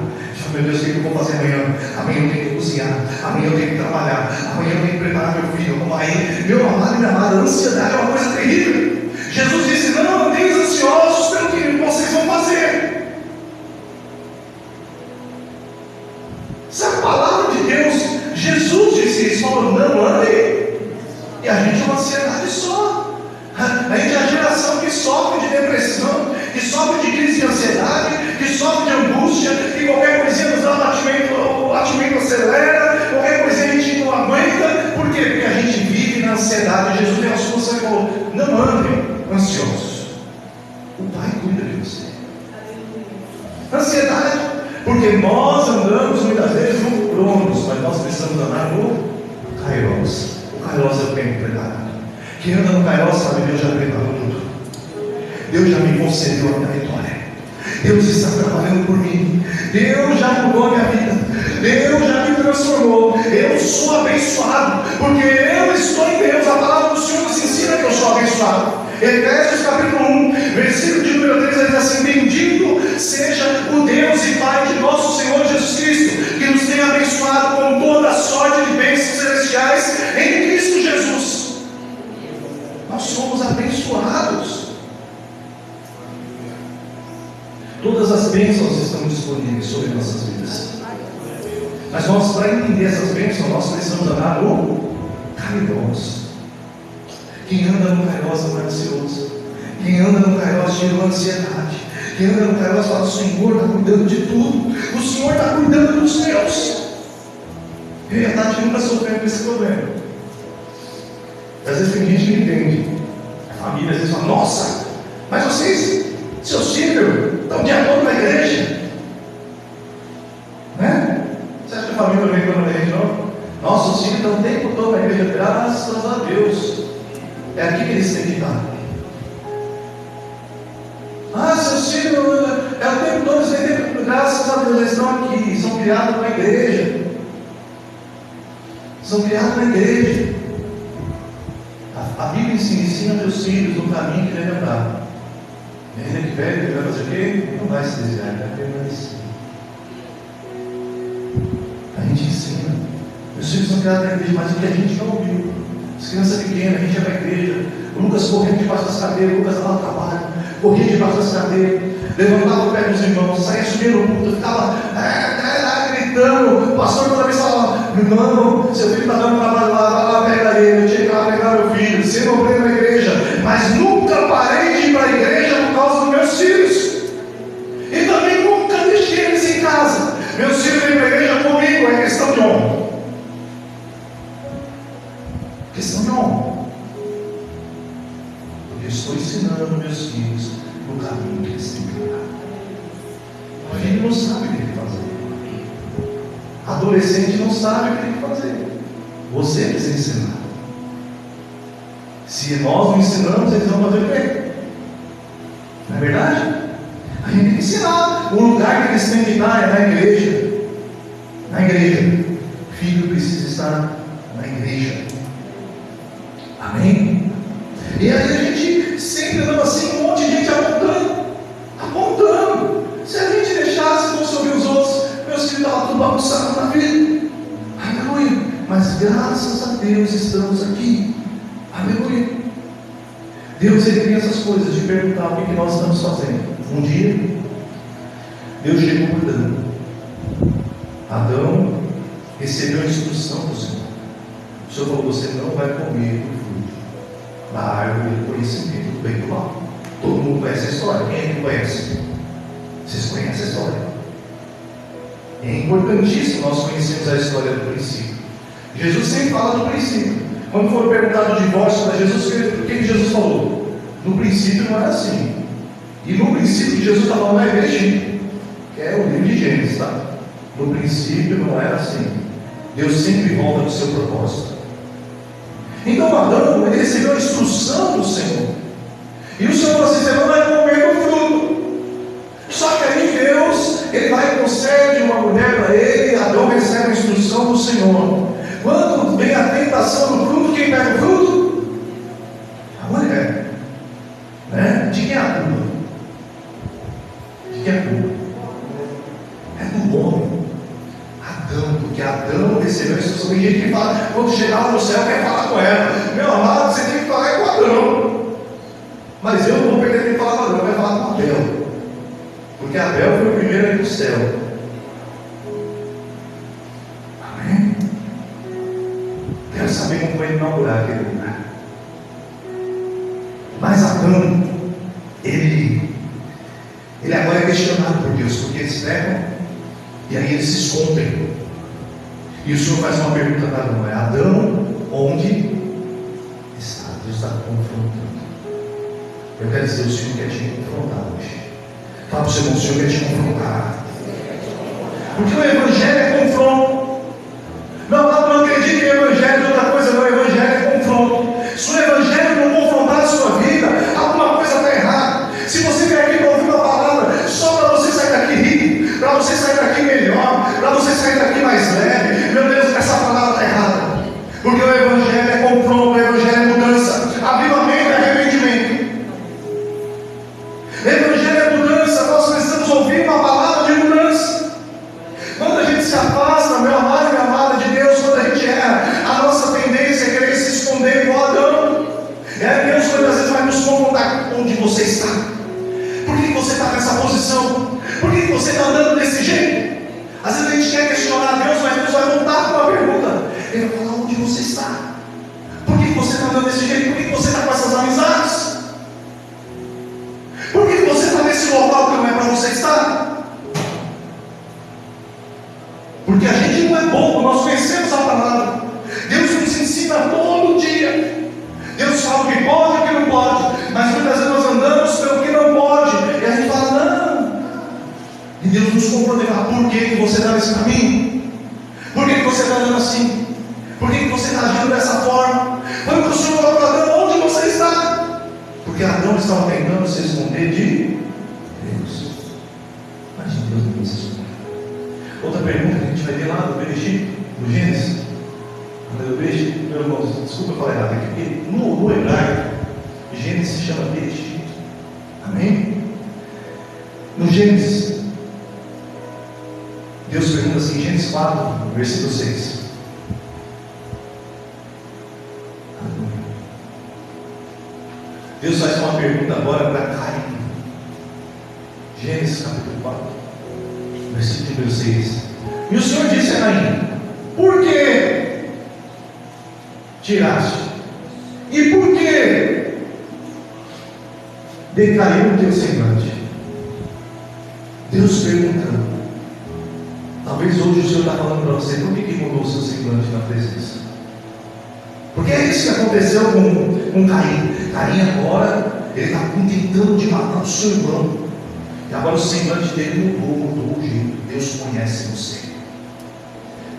Meu Deus, o que eu vou fazer amanhã? Amanhã eu tenho que cozinhar, amanhã eu tenho que trabalhar, amanhã eu tenho que preparar meu filho. Aí, meu amado e minha amada, a ansiedade é uma coisa terrível. Jesus disse, não andeis ansiosos pelo que vocês vão fazer. Essa é a palavra de Deus. Jesus disse isso, falou, não andem. E a gente é uma ansiedade só. A gente é a geração que sofre de depressão, que sofre de crise de ansiedade, que sofre de angústia, que qualquer coisinha nos dá o batimento acelera, qualquer coisinha a gente não aguenta. Por quê? Porque a gente vive na ansiedade. Jesus deu a solução e falou, não andem ansiosos. O Pai cuida de você. Ansiedade, porque nós andamos muitas vezes no Cronos, mas nós precisamos andar no Kairos. O Kairos é o tempo preparado. Quem anda no Kairos sabe, Deus já preparou tudo. Deus já me concedeu a minha vitória. Deus está trabalhando por mim. Deus já mudou a minha vida. Deus já me transformou. Eu sou abençoado, porque eu estou em Deus. A palavra do Senhor nos ensina que eu sou abençoado. Efésios capítulo 1, versículo de número 3, diz assim, bendito seja o Deus e Pai de nosso Senhor Jesus Cristo, que nos tem abençoado com toda a sorte de bênçãos celestiais em Cristo Jesus. Nós somos abençoados. Todas as bênçãos estão disponíveis sobre nossas vidas. Mas nós, para entender essas bênçãos, nós precisamos andar no Kairos. Quem anda no Kairos não é ansioso. Quem anda no Kairos tira uma ansiedade. Quem anda no Kairos fala: o Senhor está cuidando de tudo. O Senhor está cuidando dos seus. Eu e a Tati nunca sofremos com esse problema. Às vezes tem gente que entende. A família às vezes fala: nossa, mas vocês, seus filhos, estão o dia todo na igreja. Né? Você acha que a família vem quando a gente não? Nossos filhos estão o tempo todo na igreja, graças a Deus. É aqui que eles têm que estar. Ah, seus filhos, é o tempo todo, eles têm tempo, graças a Deus, eles estão aqui, são criados na igreja. São criados na igreja. A Bíblia ensina teus filhos no caminho que deve andar. Ele que velho, ele vai fazer o quê? Não vai se desviar, vai permanecer. A gente ensina. Meus filhos são criados na igreja, mas o que a gente não ouviu. As crianças pequenas, a gente ia para a igreja. O Lucas corria debaixo das cadeiras, o Lucas dava trabalho, corria debaixo das cadeiras, levantava o pé dos irmãos, saía subindo no culto, ficava gritando. O pastor toda vez falava: irmão, seu filho está dando trabalho lá, vai lá, pega ele. Eu tinha que ir lá pegar meu filho, sempre obrei na igreja, mas nunca parei de ir para a igreja por causa dos meus filhos. E também nunca deixei eles em casa. Meus filhos vêm para a igreja comigo, é questão de honra. Questão de honra. Porque eu estou ensinando meus filhos no caminho que eles têm que andar. O filho não sabe o que tem que fazer. Adolescente não sabe o que tem que fazer. Você precisa ensinar. Se nós não ensinamos, eles vão fazer o quê? Não é verdade? A gente tem que ensinar. O lugar que eles têm que estar é na igreja. Na igreja. O filho precisa estar na igreja. Amém? E aí a gente sempre andando assim, um monte de gente apontando. Se a gente deixasse não ouvir os outros, meus filhos estavam tudo bagunçados na vida. Aleluia. Mas graças a Deus estamos aqui. Aleluia. Deus, ele tem essas coisas de perguntar o que nós estamos fazendo. Um dia, Deus chegou cuidando. Adão recebeu a instrução do Senhor. O Senhor falou: você não vai comer do fruto da árvore do conhecimento do bem e do mal. Todo mundo conhece a história. Quem é que conhece? Vocês conhecem a história? É importantíssimo nós conhecermos a história do princípio. Jesus sempre fala do princípio. Quando for perguntado o divórcio para Jesus, o que Jesus falou? No princípio não era assim. E no princípio que Jesus está falando é Egito, que é o livro de Gênesis, tá? No princípio não era assim. Deus sempre volta no seu propósito. Então Adão, ele recebeu a instrução do Senhor. E o Senhor falou assim: você não vai comer do fruto. Só que aí Deus, ele vai e concede uma mulher para ele, e Adão recebe a instrução do Senhor. Quando vem a tentação do fruto, quem pega o fruto? A mulher. Né? De quem é a culpa? De quem é a culpa? É do homem. Adão, porque Adão recebeu a instrução. Tem gente que fala, quando chegar lá no céu, quer falar com ela. Meu amado, você tem que falar com Adão. Mas eu não vou perder de falar com Adão, eu vou falar com Abel. Porque Abel foi o primeiro a ir para o céu. Amém? Quero saber como vai inaugurar aquele lugar. Mas Adão, ele agora é questionado por Deus, porque eles pegam e aí eles se escondem. E o Senhor faz uma pergunta para Adão: é Adão, onde está? Deus está confrontando. Eu quero dizer, o Senhor quer te confrontar hoje. Fala para o seu irmão: o Senhor quer te confrontar. Porque o Evangelho é confronto. Não acredite que o Evangelho é outra coisa, não. O Evangelho é confronto. Se o Evangelho não confrontar a sua vida, alguma coisa está errada. Se você vier aqui para ouvir uma palavra só para você sair daqui rico, para você sair daqui melhor, para você sair daqui mais leve, meu Deus, essa palavra está errada. Porque o Evangelho é confronto, o Evangelho é mudança, avivamento é arrependimento. O Evangelho é mudança. Nós precisamos ouvir sua palavra. Deus nos ensina todo dia. Deus fala o que pode e o que não pode, mas muitas vezes nós andamos pelo que não pode, e a gente fala, não. E Deus nos confronta e fala, por que você está nesse caminho? Por que você está andando assim? Por que você está agindo dessa forma? Quando o Senhor falou para Adão, onde você está? Porque Adão estava tentando se esconder de Deus. Imagina Deus não se esconder. Outra pergunta que a gente vai ver lá do Bereshit, do Gênesis. Do Bereshit, meu irmão, desculpa eu falar errado aqui. No hebraico, Gênesis se chama Bereshit. Amém? No Gênesis, Deus pergunta assim, Gênesis 4, versículo 6. Deus faz uma pergunta agora para Caim. Gênesis capítulo 4, versículo número 6. E o Senhor disse a Caim, por que tiraste? E por que decaiu o teu semblante? Deus perguntando. Talvez hoje o Senhor está falando para você, por que mudou o seu semblante na presença? Porque é isso que aconteceu com Caim. Caim agora, ele está tentando de matar o seu irmão. E agora o semblante dele mudou o jeito. Deus conhece você.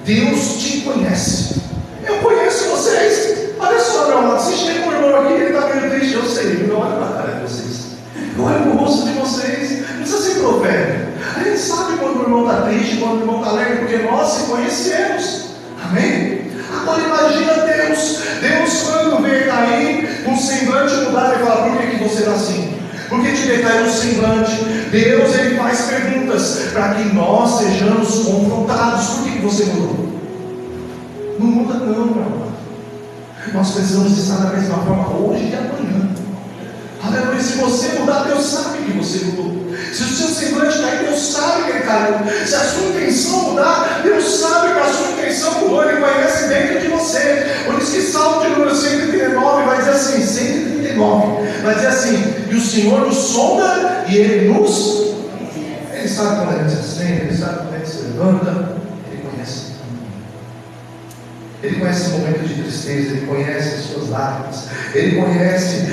Deus te conhece. Eu conheço vocês. Olha só, meu amado, se chega um irmão aqui, ele está meio triste, eu sei. Eu olho para a cara de vocês. Eu olho para o rosto de vocês. Não precisa ser profeta. A gente sabe quando o irmão está triste, quando o irmão está alegre, porque nós se conhecemos. Amém? Agora imagina Deus. Deus quando vê Caim com o semblante mudar, ele fala, por que você está assim? Por que te decaiu o semblante? Deus, ele faz perguntas para que nós sejamos confrontados. Por que você mudou? Não muda não, meu amado. Nós precisamos estar da mesma forma hoje e amanhã. Aleluia, se você mudar, Deus sabe que você mudou. Se o seu semblante cair, Deus sabe que ele caiu. Se a sua intenção mudar, Deus sabe que a sua intenção mudou. Ele conhece dentro de você. Por isso que Salmo de número 139 vai dizer assim, 139, vai dizer assim, e o Senhor nos sonda e Ele nos... Ele sabe quando a gente se acende, Ele sabe quando a gente se levanta. Ele conhece. Ele conhece o momento de tristeza, Ele conhece as suas lágrimas, Ele conhece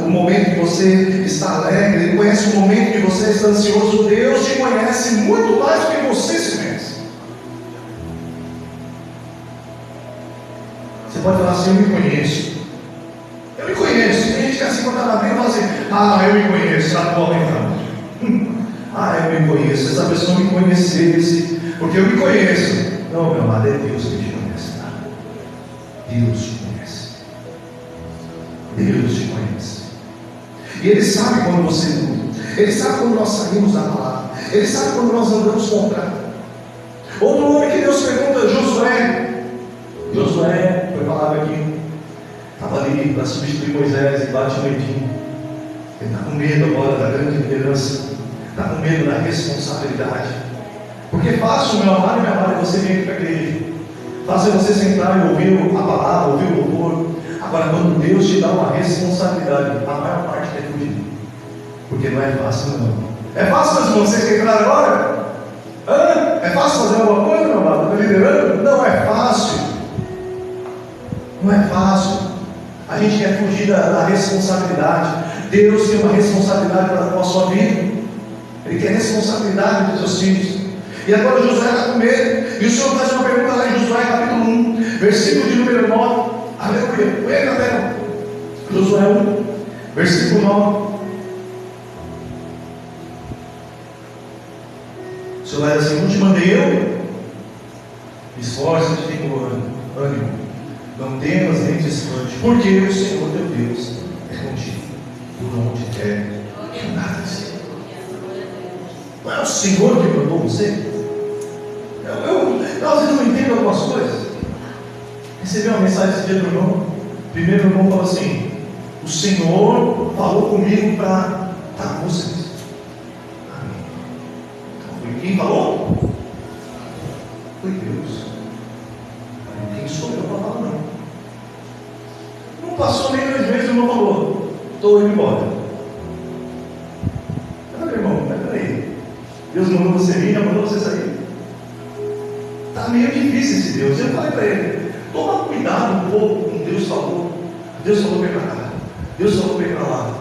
o momento que você está alegre, Ele conhece o momento que você está ansioso. Deus te conhece muito mais do que você se conhece. Você pode falar assim, eu me conheço. Eu me conheço. Tem gente que assim quando está na vida fala assim, eu me conheço, está bom então. Eu me conheço, essa pessoa me conhecesse, porque eu me conheço. Não, meu amado, é Deus que te conhece. Deus te conhece. Deus te conhece. E Ele sabe quando você muda. Ele sabe quando nós saímos da palavra. Ele sabe quando nós andamos contra. Outro homem que Deus pergunta, Josué. Josué, foi falado aqui, estava ali para substituir Moisés e bate no Edinho. Ele está com medo agora da grande liderança. Está com medo da responsabilidade. Porque é fácil, meu amado e minha amada, você vir aqui para a igreja. Fácil você sentar e ouvir a palavra, ouvir o louvor. Agora, quando Deus te dá uma responsabilidade, a maior parte quer fugir. Porque não é fácil, não. É fácil, mas vocês que entraram agora? É fácil fazer alguma coisa, meu amado? Está liderando? Não é fácil. Não é fácil. A gente quer fugir da responsabilidade. Deus tem uma responsabilidade com a sua vida. Ele quer responsabilidade dos seus filhos. E agora Josué está com medo. E o Senhor faz uma pergunta lá em Josué capítulo 1, versículo de número 9. Aleluia. Põe aí na tela. Josué 1, versículo 9. O Senhor vai dizer assim, não te mandei eu? Esforça-te, tem ânimo. Não temas nem te espante, porque o Senhor teu Deus é contigo. Por onde quer que andares. Não é o Senhor que mandou você? Eu às vezes não entendo algumas coisas. Recebi uma mensagem esse dia do irmão. Primeiro o irmão falou assim, o Senhor falou comigo para estar com vocês. Amém. Então, foi quem falou? Foi Deus. Quem sou eu para falar não? Não passou nem 2 meses, o irmão falou, estou indo embora. Peraí, irmão, peraí. Deus mandou você vir, já mandou você sair. Está meio difícil esse Deus. Eu falei para ele: toma cuidado um pouco com Deus falou. Deus falou para ir para cá, Deus falou para ir para lá.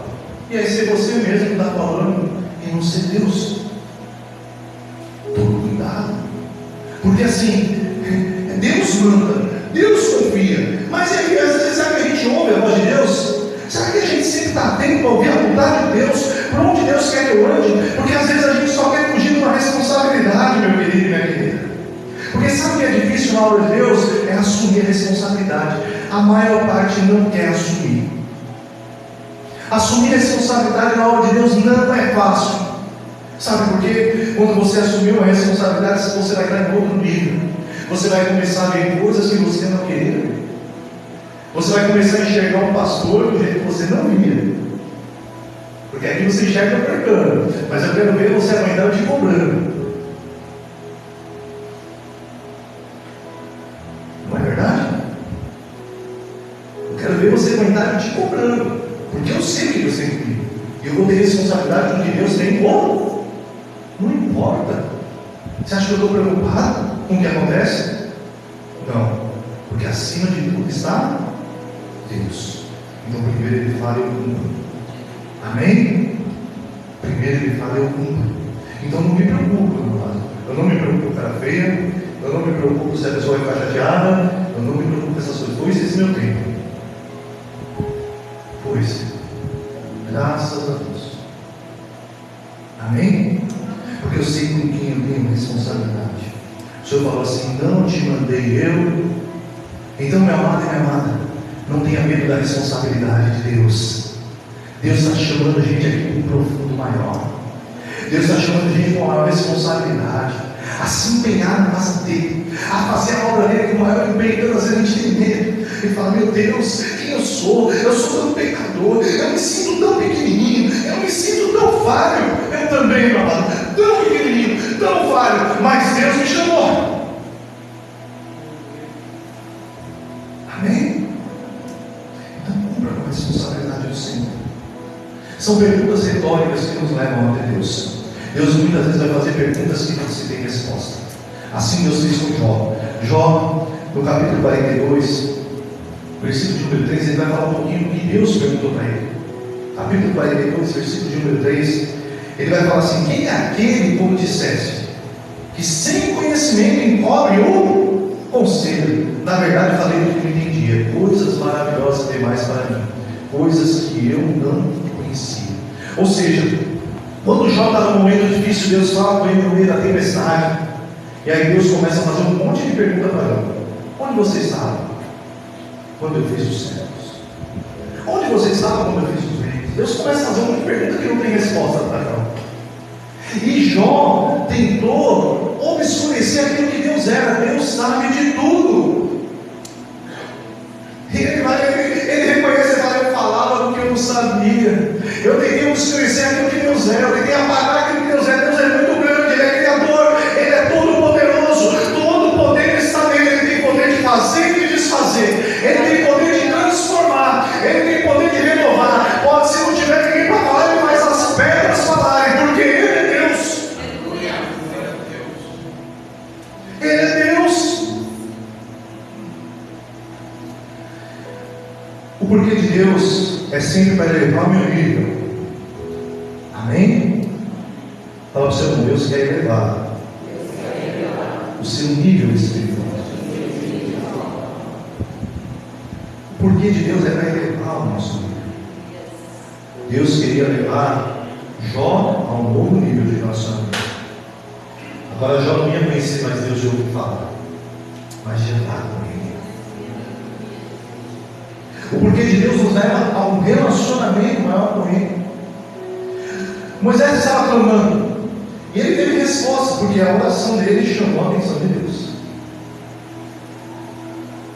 E aí ser você mesmo que está falando e não ser Deus. Toma cuidado. Porque assim, Deus manda, Deus confia. Mas às vezes, sabe que a gente ouve a voz de Deus? Será que a gente sempre está atento a ouvir a vontade de Deus? Por onde Deus quer que eu ande? Porque às vezes a gente só quer fugir de uma responsabilidade, meu querido e minha querida. Porque sabe o que é difícil na obra de Deus? É assumir a responsabilidade. A maior parte não quer assumir. Assumir a responsabilidade na obra de Deus não é fácil. Sabe por quê? Quando você assumiu a responsabilidade, você vai estar em outro nível. Você vai começar a ver coisas que você não queria. Você vai começar a enxergar um pastor do jeito que você não via. Porque aqui você enxerga pregando, mas eu quero ver você aguentar te cobrando. Não é verdade? Eu quero ver você aguentar te cobrando. Porque eu sei que Deus tem comigo. E eu vou ter responsabilidade do que Deus tem como? Não importa. Você acha que eu estou preocupado com o que acontece? Não. Porque acima de tudo está Deus. Então primeiro ele fala e eu cumpro. Amém? Primeiro ele fala e eu cumpro. Então não me preocupo, meu lado. Eu não me preocupo com a cara feia. Eu não me preocupo se a pessoa vai ficar chateada. Eu não me preocupo com essas coisas. Pois esse meu tempo. Pois. Graças a Deus. Amém? Porque eu sei com quem eu tenho responsabilidade. O Senhor falou assim: não te mandei eu. Então, meu amado e minha amada, não tenha medo da responsabilidade de Deus. Deus está chamando a gente aqui para um profundo maior. Deus está chamando a gente com uma maior responsabilidade, a se empenhar na casa dele, a fazer a obra dele com maior empenho. Às vezes a gente tem medo. Ele fala: meu Deus, quem eu sou? Eu sou tão pecador, eu me sinto tão pequenininho, eu me sinto tão falho. Eu também, meu amado, tão pequenininho, tão falho, mas Deus me chamou. Amém? Então cumpra com a responsabilidade do Senhor. São perguntas retóricas que nos levam até Deus. Deus muitas vezes vai fazer perguntas que não se tem resposta. Assim Deus fez com Jó. Jó, no capítulo 42, versículo de número 3, ele vai falar um pouquinho do que Deus perguntou para ele. Capítulo 42, versículo de número 3, ele vai falar assim: quem é aquele, como disseste, que sem conhecimento encobre o conselho? Na verdade, falei do que eu entendia, coisas maravilhosas demais para mim, coisas que eu não conhecia. Ou seja, quando Jó está num momento difícil, Deus fala com ele no meio da tempestade, e aí Deus começa a fazer um monte de perguntas para ele. Onde você estava quando eu fiz os céus? Onde você estava quando eu fiz os reinos? Deus começa a fazer um monte de perguntas que não tem resposta para Jó. E Jó tentou obscurecer aquilo que Deus era. Deus sabe de tudo. Ele reconhece e fala: eu falava do que eu não sabia. Eu tentei obscurecer aquilo que Deus era. Eu tentei apagar aquilo que Deus é. Deus é muito grande, Ele é Criador, Ele é todo poderoso. Todo poder está nele. Ele tem poder de fazer e de desfazer. Ele tem poder de transformar. Ele tem poder de renovar. Pode, se não tiver ninguém para falar, Ele faz as pedras falarem, porque Ele é Deus. Ele é Deus. O porquê de Deus é sempre para elevar o meu nível. Amém? Fala para o seu: Deus quer elevar o seu nível espiritual. O porquê de Deus é para elevar o nosso nível. Deus queria levar Jó a um novo nível de relacionamento. Agora Jó não ia conhecer mais Deus de ouvir falar, mas de andar com Ele. O porquê de Deus nos leva a um relacionamento maior com Ele. Moisés estava clamando, e ele teve resposta, porque a oração dele chamou a atenção de Deus.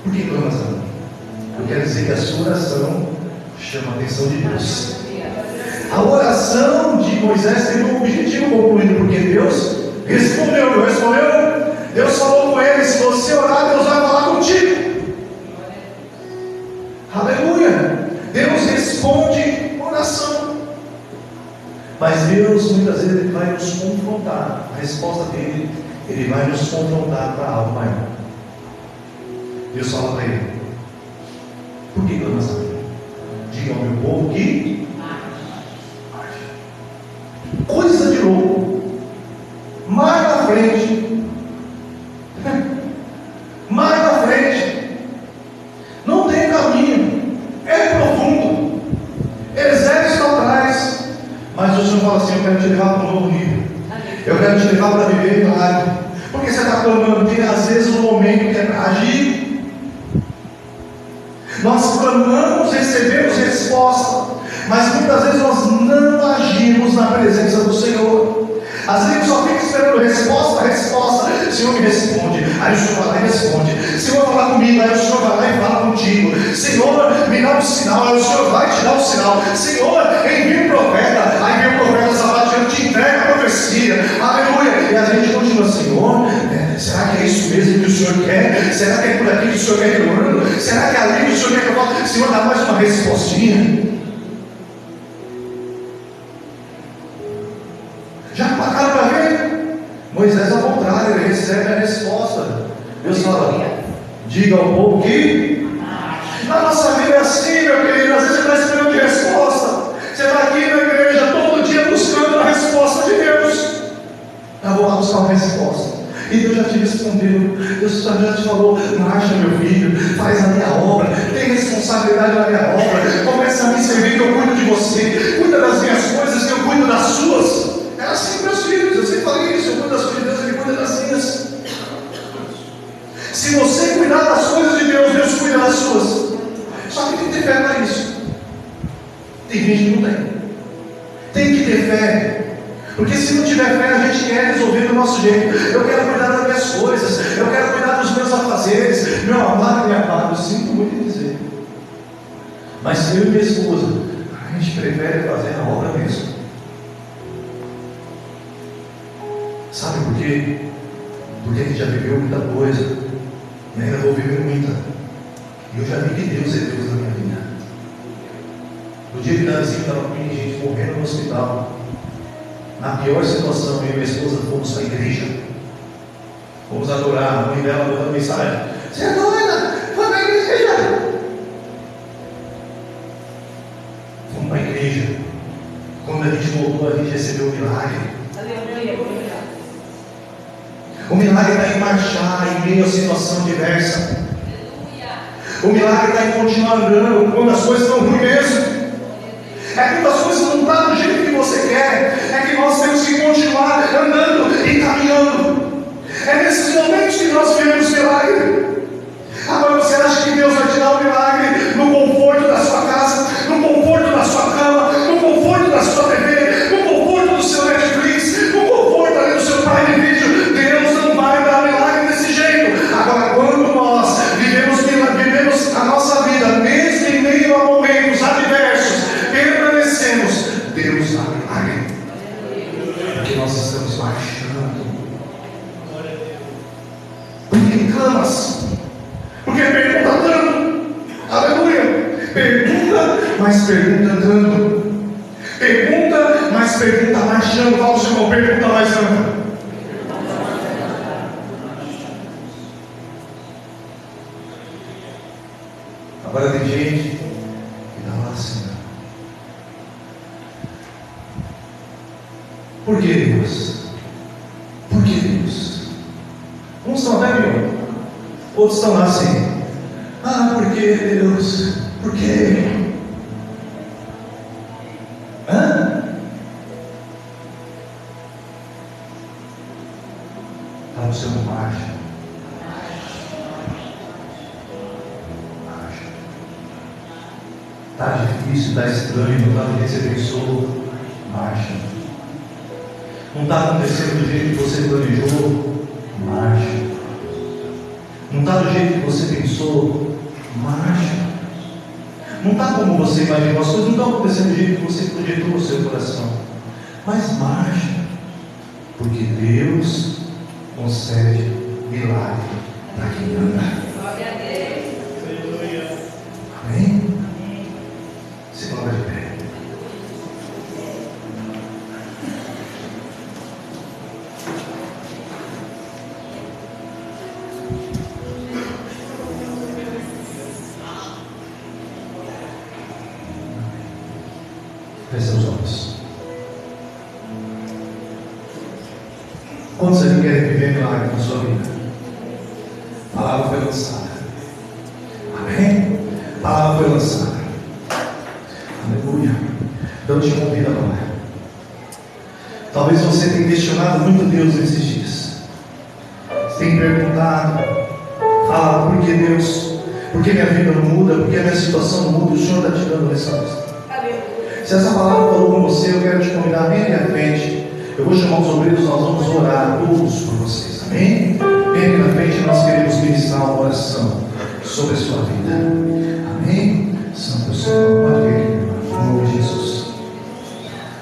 Por que clamas a mim? Eu quero dizer que a sua oração chama a atenção de Deus. A oração de Moisés teve um objetivo concluído, porque Deus respondeu, não respondeu? Deus falou com ele: se você orar, Deus vai falar contigo. Aleluia! Deus responde oração. Mas Deus muitas vezes Ele vai nos confrontar. A resposta dele, Ele vai nos confrontar para algo maior. Deus fala para ele: por que clamas a mim? Diga ao meu povo que marche. Coisa de louco. Mais na frente. Mais na frente. Não tem caminho. É profundo. Exército atrás. Mas o Senhor fala assim: eu quero te levar para um novo nível. Eu quero te levar para viver milagre. Porque você está clamando. Tem às vezes um momento que é para agir. Nós clamamos, recebemos resposta, mas muitas vezes nós não agimos na presença do Senhor. Às vezes só fica esperando resposta. Senhor, me responde. Aí o Senhor vai lá e responde. Senhor, fala comigo. Aí o Senhor vai lá e fala contigo. Senhor, me dá um sinal. Aí o Senhor vai te dar um sinal. Senhor, envia um profeta. Aí vem o profeta Sabatinho, te entrega a profecia. Aleluia. E a gente continua: Senhor, será que é isso mesmo que o Senhor quer? Será que é por aqui que o Senhor quer que eu ando? Será que é ali que o Senhor quer que eu faça? Senhor, dá mais uma respostinha. Já pararam para ver? Moisés, ao contrário, ele recebe a resposta. Deus fala: diga ao povo que. Na nossa vida é assim, meu querido. Às vezes você está esperando de resposta. Você está aqui na igreja todo dia buscando a resposta de Deus. Eu vou lá buscar uma resposta. E Deus já te respondeu. Deus já te falou: marcha, meu filho, faz a minha obra, tem responsabilidade na minha obra, começa a me servir que eu cuido de você, cuida das minhas coisas que eu cuido das suas. É assim, meus filhos, eu sempre falei isso: eu cuido das coisas de Deus, Ele cuida das minhas. Se você cuidar das coisas de Deus, Deus cuida das suas. Só que tem que ter fé para isso. Tem gente que não tem. Tem que ter fé. Porque se não tiver fé, a gente quer resolver do nosso jeito. Eu quero cuidar das minhas coisas, eu quero cuidar dos meus afazeres. Meu amado e minha amada, eu sinto muito em dizer, mas eu e minha esposa, a gente prefere fazer a obra mesmo. Sabe por quê? Porque a gente já viveu muita coisa, e ainda vou viver muita. E eu já vi que Deus é Deus na minha vida. No dia que Davizinho estava com gente morrendo no hospital, na pior situação, eu e minha esposa fomos para a igreja. Fomos adorar. A mãe dela mandando mensagem: você é doida? Foi para a igreja. Fomos para a igreja. Quando a gente voltou, a gente recebeu o milagre. O milagre está em marchar em meio a situação diversa. O milagre está em continuar andando quando as coisas estão ruins mesmo. É quando as coisas não estão do jeito que você quer. É que nós temos que continuar andando e caminhando. É nesses momentos que nós vivemos milagre. Agora você acha que Deus vai te dar um milagre no conforto da sua casa, no conforto da sua cama, no conforto da sua TV, no conforto do seu Netflix, no conforto ali do seu Prime Video? Deus não vai dar milagre desse jeito. Agora, quando nós vivemos a nossa vida, mesmo em meio a momentos adversos, permanecemos, Deus dá milagre. Porque nós estamos marchando. Porque clamas. Porque pergunta tanto. Aleluia. Pergunta, mas pergunta andando. Pergunta, mas pergunta marchando. Fala o seu irmão: pergunta, mas anda. Agora tem gente que está lá assim: por que Deus? Por que Deus? Uns estão até pior, outros estão lá assim: por que Deus? Por que? Está no seu marcha. Está difícil, está estranho, não está do jeito que você pensou. Marcha. Não está acontecendo do jeito que você planejou. Marcha. Não está do jeito que você pensou. Marcha. Não está como você imaginou. As coisas não estão acontecendo do jeito que você projetou no seu coração. Mas marcha. Porque Deus concede milagre para quem anda. Amém? Se coloca de pé. Feche seus olhos. Quantos aqui querem viver milagre na sua vida? A palavra foi lançada. Amém? A palavra foi lançada. Aleluia. Eu te convido agora. Talvez você tenha questionado muito Deus nesses dias. Você tem perguntado, fala, por que Deus? Por que minha vida não muda? Por que a minha situação não muda? O Senhor está te dando lição. Se essa palavra falou com você, eu quero te convidar bem à frente. Eu vou chamar os obreiros, nós vamos orar todos por vocês. Amém? Vem aqui na frente, nós queremos ministrar uma oração sobre a sua vida. Amém? Santo Senhor, pode vir aqui, irmão, em nome de Jesus.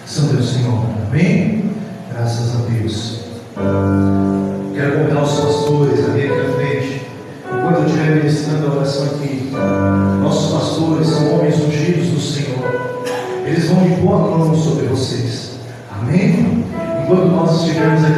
Santo Senhor, amém? Graças a Deus. Quero convidar os pastores a vir aqui na frente. Enquanto eu estiver ministrando a oração aqui, nossos pastores são homens ungidos do Senhor. Eles vão impor a mão sobre vocês. Amém? Enquanto nós estivermos aqui